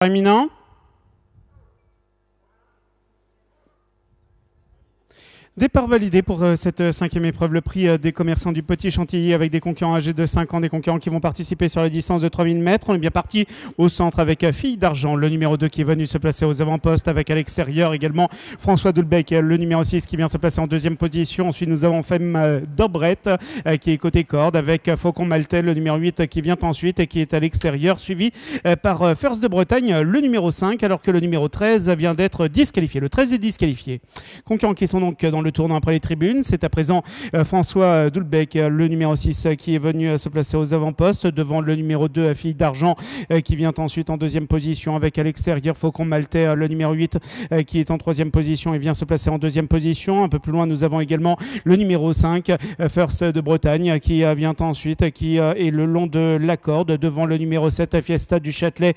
Éminent. Départ validé pour cette cinquième épreuve, le prix des commerçants du Petit Chantilly avec des concurrents âgés de 5 ans, des concurrents qui vont participer sur la distance de 3000 mètres. On est bien parti au centre avec Fille d'Argent, le numéro 2 qui est venu se placer aux avant-postes avec à l'extérieur également François Doulbec, le numéro 6 qui vient se placer en deuxième position. Ensuite nous avons Femme Dobrette qui est côté corde avec Faucon Maltais, le numéro 8 qui vient ensuite et qui est à l'extérieur, suivi par First de Bretagne, le numéro 5, alors que le numéro 13 vient d'être disqualifié. Le 13 est disqualifié. Concurrents qui sont donc dans le tournant après les tribunes. C'est à présent François Doulbec, le numéro 6, qui est venu se placer aux avant-postes devant le numéro 2, Fille d'Argent, qui vient ensuite en deuxième position avec à l'extérieur Faucon Maltais, le numéro 8, qui est en troisième position et vient se placer en deuxième position. Un peu plus loin, nous avons également le numéro 5, First de Bretagne, qui vient ensuite, qui est le long de la corde devant le numéro 7, Fiesta du Châtelet,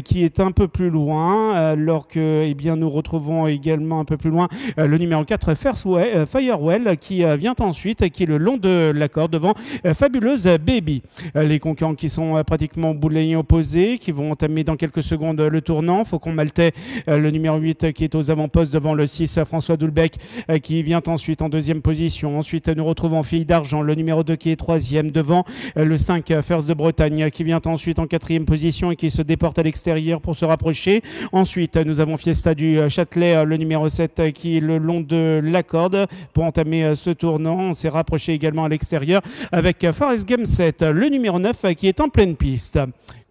qui est un peu plus loin, alors que nous retrouvons également un peu plus loin le numéro 4, Firewell, qui vient ensuite, qui est le long de la corde devant Fabuleuse Baby. Les concurrents qui sont pratiquement bout de ligne opposée, qui vont entamer dans quelques secondes le tournant. Faucon Maltais, le numéro 8, qui est aux avant-postes devant le 6, François Doulbec, qui vient ensuite en deuxième position. Ensuite, nous retrouvons Fille d'Argent, le numéro 2 qui est troisième devant le 5, First de Bretagne, qui vient ensuite en quatrième position et qui se déporte à l'extérieur pour se rapprocher. Ensuite, nous avons Fiesta du Châtelet, le numéro 7, qui est le long de la corde pour entamer ce tournant. On s'est rapproché également à l'extérieur avec Forest Game 7, le numéro 9, qui est en pleine piste.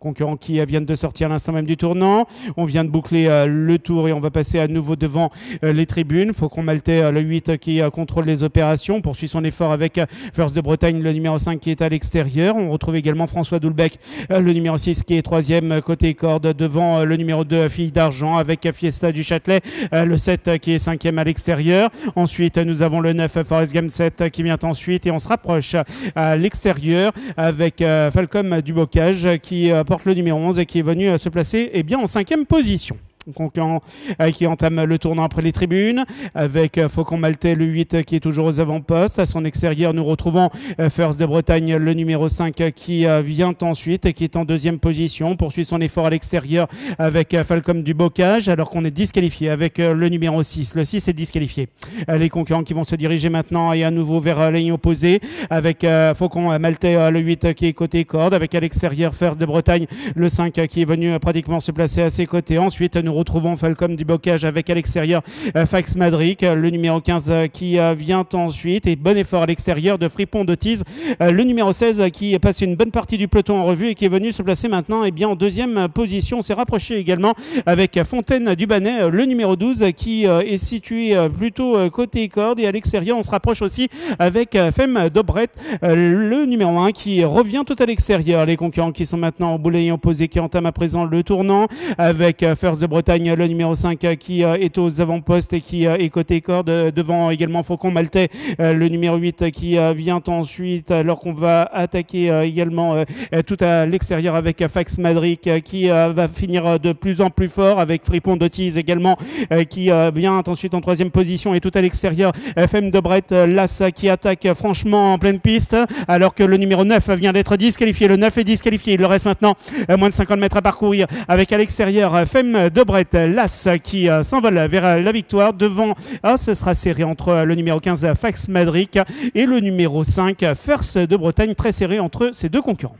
Concurrents qui viennent de sortir à l'instant même du tournant. On vient de boucler le tour et on va passer à nouveau devant les tribunes. Faucon Maltais, le 8, qui contrôle les opérations, poursuit son effort avec First de Bretagne, le numéro 5, qui est à l'extérieur. On retrouve également François Doulbec, le numéro 6, qui est troisième côté corde devant le numéro 2, Fille d'Argent, avec Fiesta du Châtelet, le 7, qui est cinquième à l'extérieur. Ensuite, nous avons le 9, Forest Game 7, qui vient ensuite et on se rapproche à l'extérieur avec Falcom du Bocage, qui porte le numéro 11 et qui est venu se placer en cinquième position. Concurrent qui entame le tournant après les tribunes avec Faucon Maltais, le 8, qui est toujours aux avant-postes. À son extérieur, nous retrouvons First de Bretagne, le numéro 5, qui vient ensuite et qui est en deuxième position, poursuit son effort à l'extérieur avec Falcom du Bocage, alors qu'on est disqualifié avec le numéro 6. Le 6 est disqualifié. Les concurrents qui vont se diriger maintenant et à nouveau vers la ligne opposée avec Faucon Maltais, le 8, qui est côté corde, avec à l'extérieur First de Bretagne, le 5, qui est venu pratiquement se placer à ses côtés. Ensuite, nous retrouvons Falcom du Bocage avec à l'extérieur Fax Madric, le numéro 15, qui vient ensuite, et bon effort à l'extérieur de Fripon de Tise, le numéro 16, qui passe une bonne partie du peloton en revue et qui est venu se placer maintenant en deuxième position. On s'est rapproché également avec Fontaine du Bannet, le numéro 12, qui est situé plutôt côté corde, et à l'extérieur on se rapproche aussi avec Femme Dobrette, le numéro 1, qui revient tout à l'extérieur. Les concurrents qui sont maintenant au boulet opposé, qui entament à présent le tournant avec First de Bretagne, le numéro 5, qui est aux avant-postes et qui est côté corde devant également Faucon Maltais, le numéro 8, qui vient ensuite, alors qu'on va attaquer également tout à l'extérieur avec Fax Madric, qui va finir de plus en plus fort avec Fripon de Tise également, qui vient ensuite en troisième position, et tout à l'extérieur Femme de Brett, Las, qui attaque franchement en pleine piste, alors que le numéro 9 vient d'être disqualifié. Le 9 est disqualifié. Il lui reste maintenant moins de 50 mètres à parcourir avec à l'extérieur Femme de Brett, Las, qui s'envole vers la victoire devant. Ce sera serré entre le numéro 15, Fax Madric, et le numéro 5, First de Bretagne, très serré entre ces deux concurrents.